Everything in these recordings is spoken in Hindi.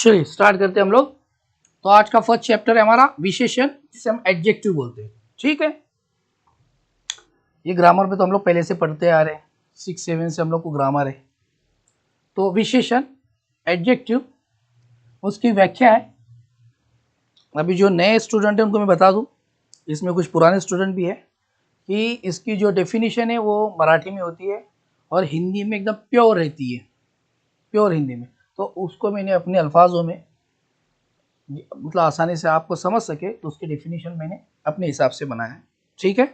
चलिए स्टार्ट करते हैं हम लोग। तो आज का फर्स्ट चैप्टर है हमारा विशेषण, जिसे हम एडजेक्टिव बोलते हैं। ठीक है, ये ग्रामर में तो हम लोग पहले से पढ़ते आ रहे हैं, 6-7 से हम लोग को ग्रामर है। तो विशेषण एडजेक्टिव, उसकी व्याख्या है। अभी जो नए स्टूडेंट हैं उनको मैं बता दूं, इसमें कुछ पुराने स्टूडेंट भी है, कि इसकी जो डेफिनेशन है वो मराठी में होती है और हिंदी में एकदम प्योर रहती है, प्योर हिंदी में। तो उसको मैंने अपने अल्फाजों में, मतलब आसानी से आपको समझ सके, तो उसकी डेफिनेशन मैंने अपने हिसाब से बनाया है। ठीक है,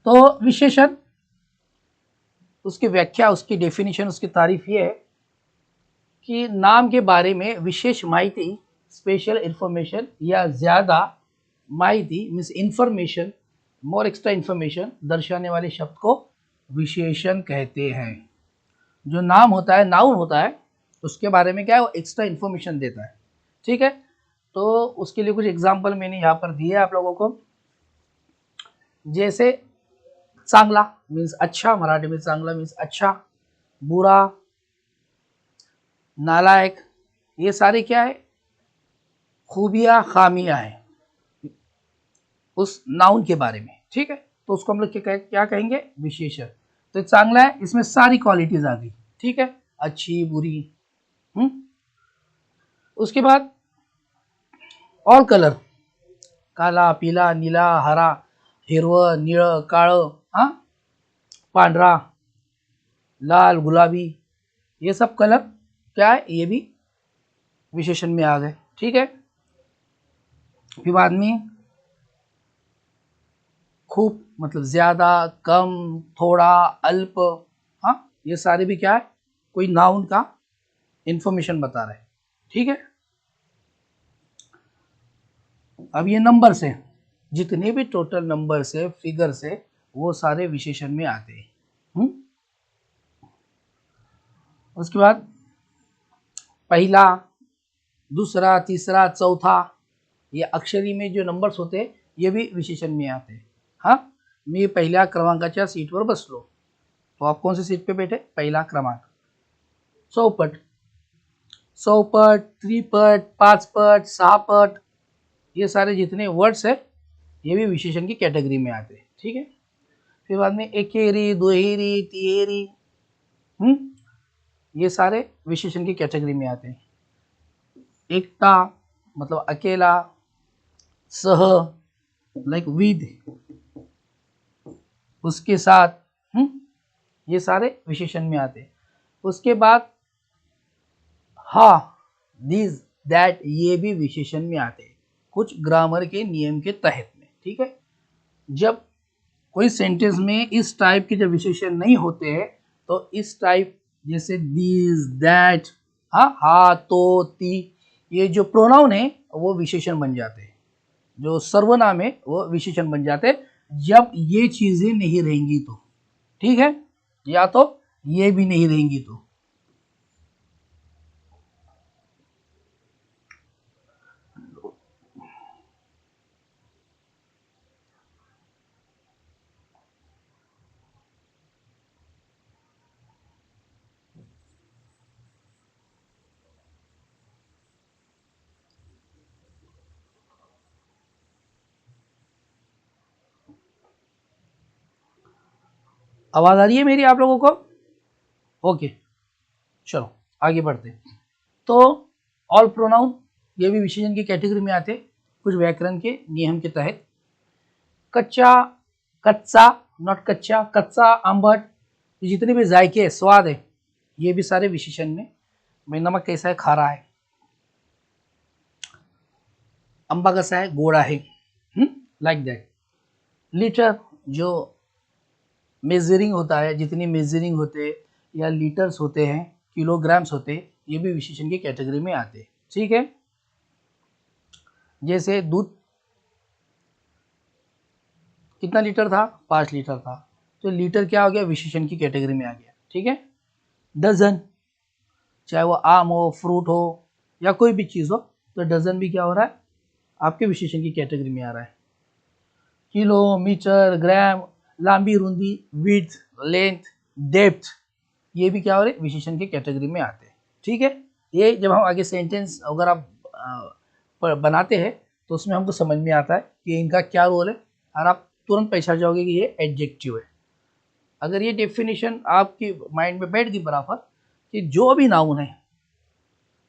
तो विशेषण, उसकी व्याख्या, उसकी डेफिनेशन, उसकी तारीफ ये है कि नाम के बारे में विशेष माहिती, स्पेशल इंफॉर्मेशन या ज़्यादा माहिती means information, more extra information दर्शाने वाले शब्द को विशेषण कहते हैं। जो नाम होता है, नाउन होता है, उसके बारे में क्या है, वो एक्स्ट्रा इंफॉर्मेशन देता है। ठीक है, तो उसके लिए कुछ एग्जाम्पल मैंने यहाँ पर दिए आप लोगों को। जैसे चांगला मीन्स अच्छा, मराठी में चांगला मीन्स अच्छा, बुरा, नालायक, ये सारे क्या है, खूबियाँ खामियाँ हैं उस नाउन के बारे में। ठीक है, तो उसको हम लोग क्या कहेंगे, विशेषण। तो चांगला है, इसमें सारी क्वालिटीज आ गई। ठीक है, अच्छी बुरी। उसके बाद ऑल कलर, काला, पीला, नीला, हरा, हिरवं, निळं, काळं, हाँ, पांढरा, लाल, गुलाबी, ये सब कलर क्या है, ये भी विशेषण में आ गए। ठीक है, फिर बाद में खूब मतलब ज़्यादा, कम, थोड़ा, अल्प, हाँ, ये सारे भी क्या है, कोई नाउन का इंफॉर्मेशन बता रहे हैं। ठीक है, अब ये नंबर्स हैं, जितने भी टोटल नंबर्स है, फिगर्स है, वो सारे विशेषण में आते हैं। उसके बाद पहला, दूसरा, तीसरा, चौथा, ये अक्षरी में जो नंबर्स होते हैं ये भी विशेषण में आते हैं। हाँ, मी पहिल्या क्रमांकाच्या सीटवर बसलो, तो आप कौन सी सीट पे बैठे, पहला क्रमांक। चौपट, चौपट, त्रिपट, पांचपट, सहापट, ये सारे जितने वर्ड्स है ये भी विशेषण की कैटेगरी में आते हैं। ठीक है, फिर बाद में एकेरी, दोहेरी, तिहेरी, ये सारे विशेषण की कैटेगरी में आते हैं। एकता मतलब अकेला, सह लाइक विद, उसके साथ, ये सारे विशेषण में आते हैं। उसके बाद हा, दिस, दैट, ये भी विशेषण में आते हैं कुछ ग्रामर के नियम के तहत में। ठीक है, जब कोई सेंटेंस में इस टाइप के जब विशेषण नहीं होते हैं, तो इस टाइप जैसे दिस, दैट, हा, तो, ती, ये जो प्रोनाउन है वो विशेषण बन जाते हैं। जो सर्वनाम है वो विशेषण बन जाते हैं जब ये चीजें नहीं रहेंगी तो। ठीक है, या तो ये भी नहीं रहेंगी तो। आवाज आ रही है मेरी आप लोगों को? ओके, चलो आगे बढ़ते हैं। तो ऑल प्रोनाउन ये भी विशेषण की कैटेगरी में आते कुछ व्याकरण के नियम के तहत। कच्चा, कच्चा, नॉट कच्चा, कच्चा, आंबट, जितने भी जायके है, स्वाद है, ये भी सारे विशेषण में। भाई नमक कैसा है, खारा है, अंबा कैसा है, गोड़ा है, लाइक दैट। लीटर, जो मेजरिंग होता है, जितनी मेजरिंग होते या लीटर्स होते हैं, किलोग्राम्स होते, ये भी विशेषण की कैटेगरी में आते हैं। ठीक है, जैसे दूध कितना लीटर था, 5 लीटर था, तो लीटर क्या हो गया, विशेषण की कैटेगरी में आ गया। ठीक है, डजन, चाहे वो आम हो, फ्रूट हो या कोई भी चीज़ हो, तो डजन भी क्या हो रहा है, आपके विशेषण की कैटेगरी में आ रहा है। किलो, मीटर, ग्राम, लंबी रुंदी, विड्थ, लेंथ, डेप्थ, ये भी क्या हो रहे, विशेषण की कैटेगरी में आते हैं। ठीक है, ये जब हम आगे सेंटेंस अगर आप बनाते हैं तो उसमें हमको समझ में आता है कि इनका क्या रोल है, और आप तुरंत पहचान जाओगे कि ये एडजेक्टिव है। अगर ये डेफिनेशन आपकी माइंड में बैठ गई बराबर कि जो भी नाउन है,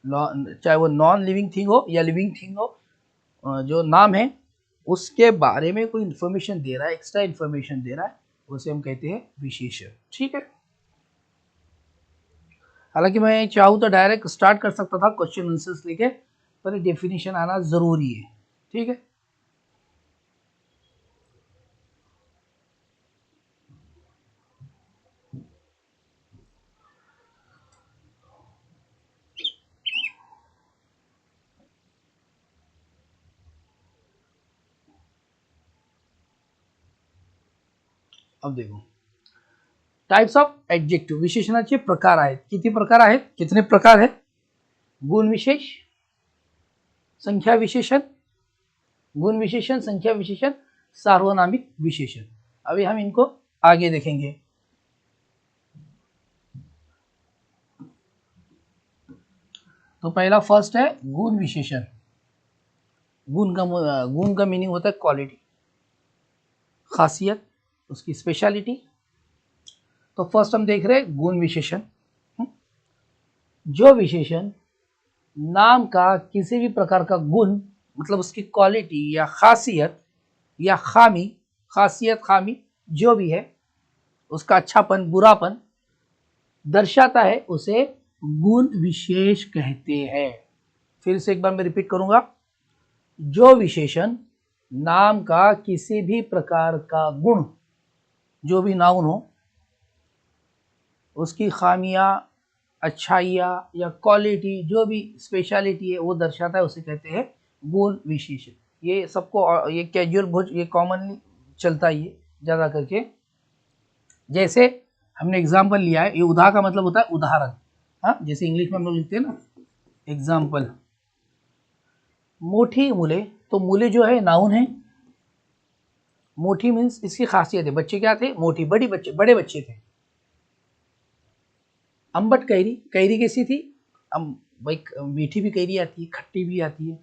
चाहे वो नॉन लिविंग थिंग हो या लिविंग थिंग हो, जो नाम है उसके बारे में कोई इन्फॉर्मेशन दे रहा है, एक्स्ट्रा इन्फॉर्मेशन दे रहा है, उसे हम कहते हैं विशेषण। ठीक है, हालांकि मैं चाहूँ तो डायरेक्ट स्टार्ट कर सकता था क्वेश्चन आंसर्स लेके, पर डेफिनेशन आना ज़रूरी है। ठीक है, अब देखो टाइप्स ऑफ एडजेक्टिव्ह, विशेषणाचे प्रकार आहेत। किती प्रकार आहेत, कितने प्रकार है? गुण विशेष, संख्या विशेषण, गुण विशेषण, संख्या विशेषण, सार्वनामिक विशेषण। अभी हम इनको आगे देखेंगे। तो पहला फर्स्ट है गुण विशेषण। गुण का मीनिंग होता है क्वालिटी, खासियत, उसकी स्पेशलिटी। तो फर्स्ट हम देख रहे हैं गुण विशेषण। जो विशेषण नाम का किसी भी प्रकार का गुण, मतलब उसकी क्वालिटी या खासियत या खामी, खासियत खामी जो भी है, उसका अच्छापन बुरापन दर्शाता है, उसे गुण विशेष कहते हैं। फिर से एक बार मैं रिपीट करूंगा। जो विशेषण नाम का किसी भी प्रकार का गुण, जो भी नाउन हो, उसकी खामियां, अच्छाइयाँ या क्वालिटी, जो भी स्पेशलिटी है वो दर्शाता है, उसे कहते हैं गुण विशेषण। ये सबको, ये कैजुअल बहुत, ये कॉमनली चलता ही है ज़्यादा करके। जैसे हमने एग्जाम्पल लिया है, ये उदाह का मतलब होता है उदाहरण। हाँ, जैसे इंग्लिश में हम लोग लिखते हैं ना एग्जाम्पल। मोठी मुले, तो मुले जो है नाउन है। मोठी मीन्स इसकी खासियत है, बच्चे क्या थे? मोटी, बड़ी बच्चे, बड़े बच्चे थे। अम्बट कैरी, कैरी कैसी थी? भाई मीठी भी कैरी आती है, खट्टी भी आती है।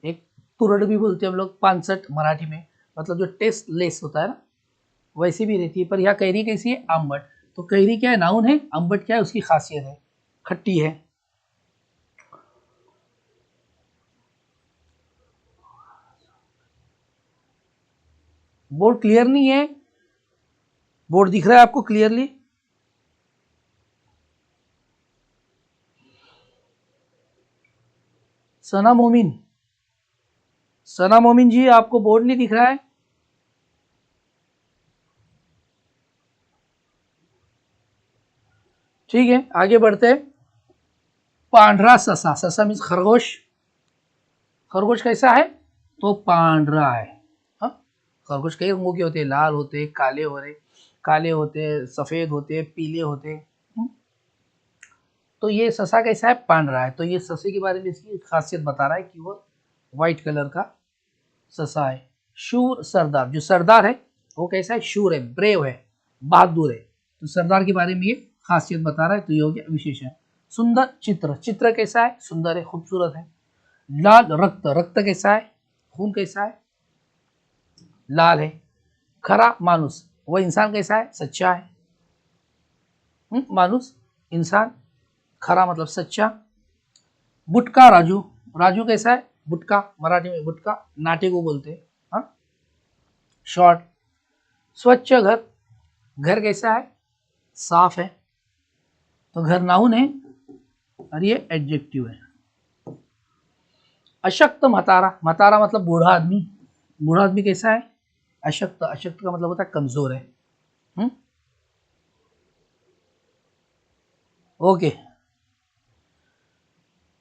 एक तुरड़ भी बोलते हैं हम लोग, पानसठ मराठी में, मतलब जो टेस्ट लेस होता है ना, वैसी भी रहती है। पर यहाँ कैरी कैसी है? अम्बट। तो कैरी क्या है? नाउन है। अम्बट क्या है? उसकी खासियत है, खट्टी है। बोर्ड क्लियर नहीं है? बोर्ड दिख रहा है आपको क्लियरली? सना मोमिन, सना मोमिन जी, आपको बोर्ड नहीं दिख रहा है? ठीक है, आगे बढ़ते हैं। पांढरा ससा, ससा मीन्स खरगोश। खरगोश कैसा है? तो पांढरा है। हाँ, खरगोश कई रंगों के होते हैं, लाल होते, काले हो रहे, काले होते, सफेद होते, पीले होते। तो ये ससा कैसा है? पांढरा है। तो ये ससे के बारे में इसकी खासियत बता रहा है कि वो व्हाइट कलर का ससा है। शूर सरदार, जो सरदार है वो कैसा है? शूर है, ब्रेव है, बहादुर है। तो सरदार के बारे में ये खासियत बता रहा है, तो ये हो गया विशेषण। सुंदर चित्र, चित्र कैसा है? सुंदर है, खूबसूरत है। लाल रक्त, रक्त कैसा है? खून कैसा है? लाल है। खरा मानुस, वह इंसान कैसा है? सच्चा है। मानुस, इंसान, खरा मतलब सच्चा। बुटका राजू, राजू कैसा है? बुटका, मराठी में बुटका नाटे को बोलते हैं। हाँ, शॉर्ट। स्वच्छ घर, घर कैसा है? साफ है। तो घर नाउन है और ये एडजेक्टिव है। अशक्त मतारा, मतारा मतलब बूढ़ा आदमी। बूढ़ा आदमी कैसा है? अशक्त, अशक्त का मतलब होता है कमजोर है। ओके।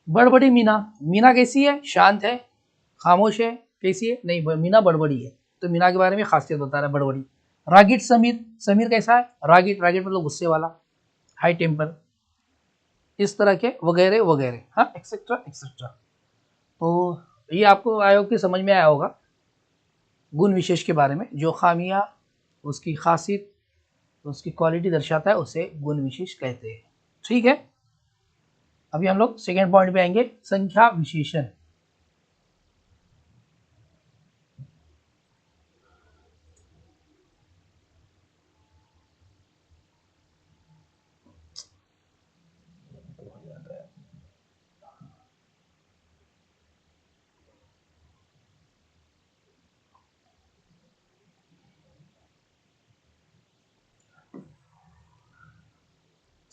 बड़बड़ी मीना, मीना कैसी है? शांत है, खामोश है, कैसी है? नहीं, मीना बड़बड़ी है। तो मीना के बारे में खासियत बता रहा है, बड़बड़ी। रागिट समीर, समीर कैसा है? रागिट, रागिट मतलब गुस्से वाला, हाई टेम्पर, इस तरह के वगैरह वगैरह। हाँ, एक्सेट्रा एक्सेट्रा। तो ये आपको आयोग की समझ में आया होगा गुण विशेष के बारे में। जो खामियां, उसकी खासियत, उसकी क्वालिटी दर्शाता है, उसे गुण विशेष कहते हैं। ठीक है, अभी हम लोग सेकेंड पॉइंट पे आएंगे, संख्या विशेषण।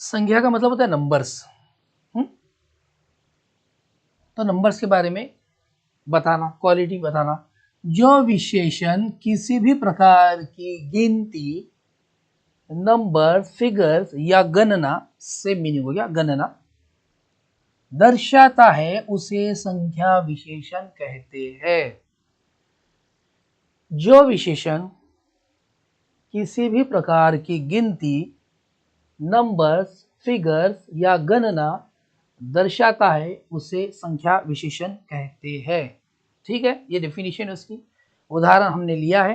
संख्या का मतलब होता है नंबर्स। तो नंबर्स के बारे में बताना, क्वालिटी बताना। जो विशेषण किसी भी प्रकार की गिनती, नंबर, फिगर्स या गणना से मीनिंग हो गया गणना, दर्शाता है उसे संख्या विशेषण कहते हैं। जो विशेषण किसी भी प्रकार की गिनती, नंबर्स, फिगर्स या गणना दर्शाता है उसे संख्या विशेषण कहते हैं। ठीक है, ये डेफिनेशन उसकी। उदाहरण हमने लिया है,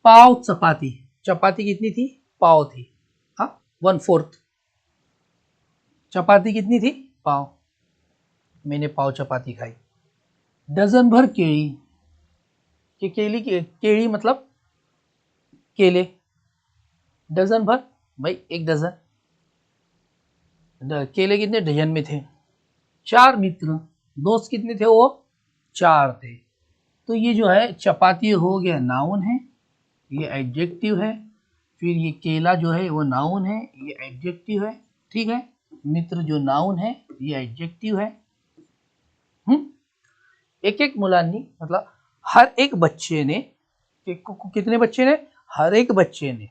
पाव चपाती। चपाती कितनी थी? पाव थी। हाँ, 1/4 चपाती कितनी थी? पाव। मैंने पाव चपाती खाई। डजन भर केली। केली मतलब केले। डजन भर, भाई 1 डजन। केले कितने डजन में थे? 4 मित्र। दोस्त कितने थे? वो 4 थे। तो ये जो है चपाती हो गया नाउन है, ये एडजेक्टिव है। फिर ये केला जो है वो नाउन है, ये एडजेक्टिव है। ठीक है, मित्र जो नाउन है ये एडजेक्टिव है। एक एक मुलांनी मतलब हर एक बच्चे ने, कितने बच्चे ने? हर एक बच्चे ने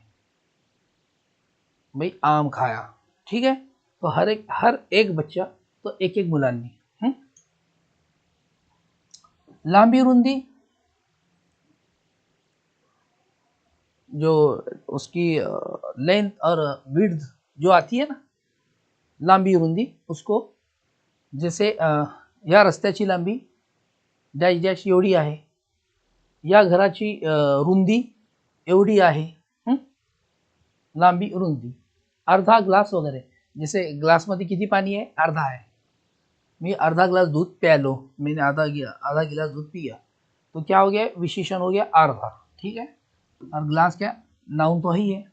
भाई आम खाया। ठीक है, तो हर एक बच्चा, तो एक एक मुलांनी। लांबी रुंदी, जो उसकी लेंथ और विड्थ जो आती है ना, लांबी रुंदी, उसको जैसे या रस्त्याची लांबी डॅश डॅश एवढी आहे, या घराची रुंदी एवढी आहे। लांबी रुंदी। अर्धा ग्लास वगैरे, जैसे ग्लासमध्ये किती पाणी आहे? अर्धा आहे। मी अर्धा ग्लास दूध प्यालो, मैंने आधा गिलास दूध पिया, तो क्या हो गया? विशेषण हो गया अर्धा। ठीक है, और ग्लास क्या? नाउन तो ही है।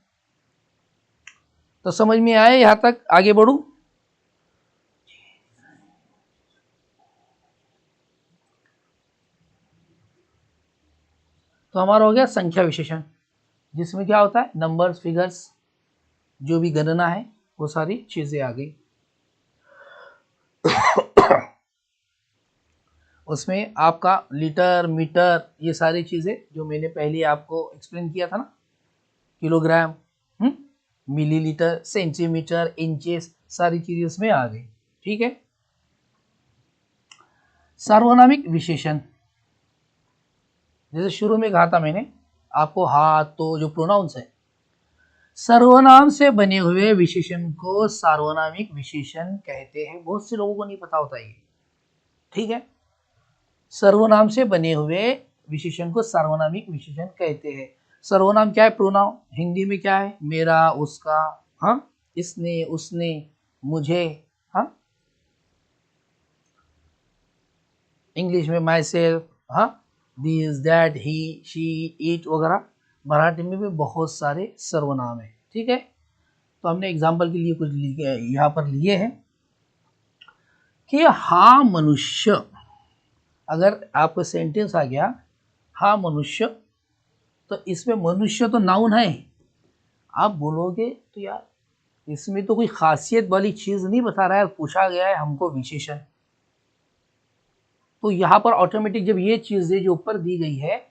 तो समझ में आए यहां तक? आगे बढ़ू? तो हमारा हो गया संख्या विशेषण, जिसमें क्या होता है? नंबर्स, फिगर्स, जो भी गणना है वो सारी चीजें आ गई। उसमें आपका लीटर, मीटर, ये सारी चीजें जो मैंने पहले आपको एक्सप्लेन किया था ना, किलोग्राम, मिलीलीटर, सेंटीमीटर, इंचेस, सारी चीजें उसमें आ गई। ठीक है, सार्वनामिक विशेषण, जैसे शुरू में कहा था मैंने आपको, हाँ, तो जो प्रोनाउंस है, सर्वनाम से बने हुए विशेषण को सार्वनामिक विशेषण कहते हैं। बहुत से लोगों को नहीं पता होता ये। ठीक है, सर्वनाम से बने हुए विशेषण को सार्वनामिक विशेषण कहते हैं। सर्वनाम क्या है? प्रोनाउन। हिंदी में क्या है? मेरा, उसका, हाँ, इसने, उसने, मुझे, हाँ, इंग्लिश में माई सेल्फ, हाँ, this, that, he, she, it वगैरह। मराठी में भी बहुत सारे सर्वनाम है। ठीक है, तो हमने एग्जाम्पल के लिए कुछ यहाँ पर लिए हैं कि हाँ मनुष्य, अगर आपको सेंटेंस आ गया हाँ मनुष्य, तो इसमें मनुष्य तो नाउन है। आप बोलोगे तो यार इसमें तो कोई खासियत वाली चीज नहीं बता रहा है, पूछा गया है हमको विशेषण। तो यहाँ पर ऑटोमेटिक जब ये चीजें जो ऊपर दी गई है,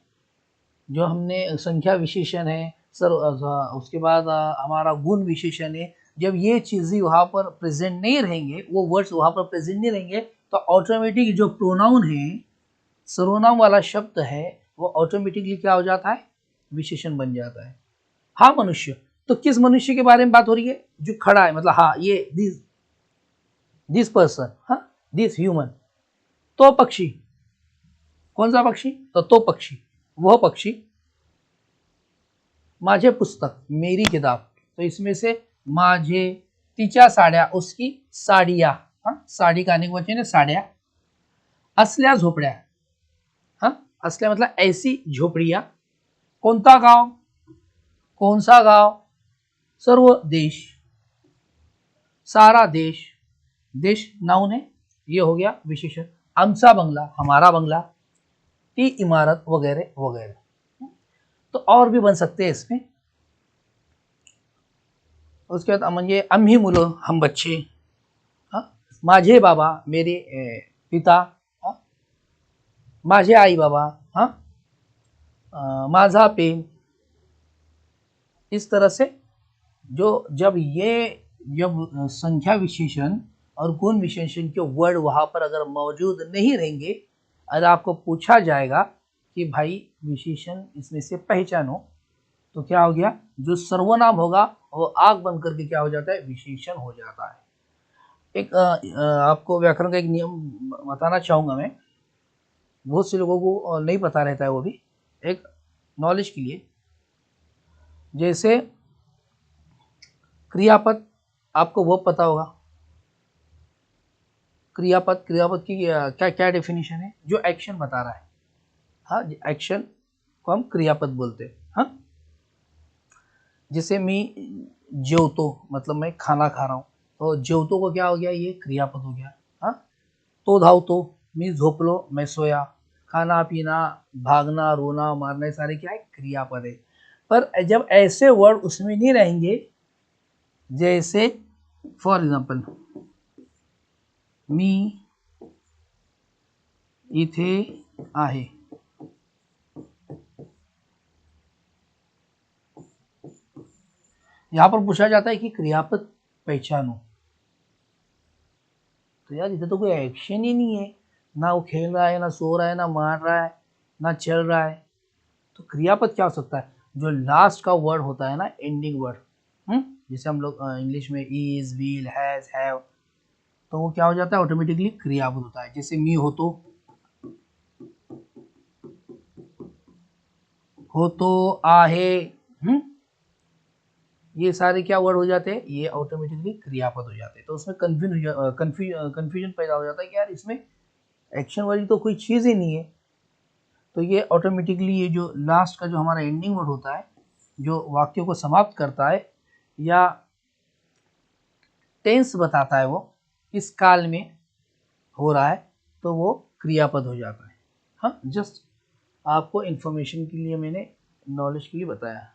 जो हमने संख्या विशेषण है सर, उसके बाद हमारा गुण विशेषण है, जब ये चीजें वहाँ पर प्रेजेंट नहीं रहेंगे, वो वर्ड्स वहाँ पर प्रेजेंट नहीं रहेंगे, तो ऑटोमेटिक जो प्रोनाउन है, सर्वनाम वाला शब्द है, वो ऑटोमेटिकली क्या हो जाता है? विशेषण बन जाता है। हाँ मनुष्य, तो किस मनुष्य के बारे में बात हो रही है? जो खड़ा है, मतलब हाँ ये दिस पर्सन, हाँ, दिस ह्यूमन। तो पक्षी, कौन सा पक्षी? तो पक्षी, वह पक्षी। माझे पुस्तक, मेरी किताब, तो इसमें से माझे, तिच्या साड्या, उसकी साड़ियाँ, हाँ, साडी का अनेक वचन आहे साड्या. असल्या झोपड्या. हाँ, असल्या मतलब ऐसी झोपड़ियां. कोणता गाव, कौन सा गाव, सर्व देश, सारा देश. देश नाउन है, ये हो गया विशेषण. आमचा बंगला, हमारा बंगला, ती इमारत वगैरह वगैरह. तो और भी बन सकते हैं इसमें. उसके बाद म्हणजे आम्ही मुलं, हम बच्चे. हाँ, माझे बाबा, मेरे पिता. हाँ, माझे आई बाबा. हाँ, माझा पेन. इस तरह से जब संख्या विशेषण और गुण विशेषण के वर्ड वहाँ पर अगर मौजूद नहीं रहेंगे, अगर आपको पूछा जाएगा कि भाई विशेषण इसमें से पहचानो, तो क्या हो गया, जो सर्वनाम होगा वो आग बंद करके क्या हो जाता है, विशेषण हो जाता है. एक आपको व्याकरण का एक नियम बताना चाहूँगा मैं, बहुत से लोगों को नहीं पता रहता है, वो भी एक नॉलेज के लिए. जैसे क्रियापद, आपको वो पता होगा. क्रियापद की क्या क्या डेफिनेशन है, जो एक्शन बता रहा है. हाँ, एक्शन को हम क्रियापद बोलते हैं. हाँ, जैसे मी जेवतो, मतलब मैं खाना खा रहा हूँ, तो जेवतो को क्या हो गया, ये क्रियापद हो गया. हाँ, तो धावतो, मी झोपलो, मैं सोया. खाना पीना, भागना, रोना, मारना, सारे क्या है, क्रियापद है. पर जब ऐसे वर्ड उसमें नहीं रहेंगे, जैसे फॉर एग्जाम्पल मी इथे आहे, यहां पर पूछा जाता है कि क्रियापद पहचानो. तो यार इधर तो कोई एक्शन ही नहीं है, ना वो खेल रहा है, ना सो रहा है, ना मार रहा है, ना चल रहा है. तो क्रियापद क्या हो सकता है, जो लास्ट का वर्ड होता है ना, एंडिंग वर्ड. जैसे हम लोग इंग्लिश में इज, विल, हैज, हैव, तो वो क्या हो जाता है, ऑटोमेटिकली क्रियापद होता है. जैसे मी हो तो आहे. ये सारे क्या वर्ड हो जाते हैं, ये ऑटोमेटिकली क्रियापद हो जाते हैं. तो उसमें कंफ्यूजन पैदा हो जाता है कि यार इसमें एक्शन वाली तो कोई चीज़ ही नहीं है. तो ये ऑटोमेटिकली ये जो लास्ट का जो हमारा एंडिंग वर्ड होता है, जो वाक्य को समाप्त करता है या टेंस बताता है वो किस काल में हो रहा है, तो वो क्रियापद हो जाता है. हाँ, जस्ट आपको इन्फॉर्मेशन के लिए मैंने, नॉलेज के लिए बताया.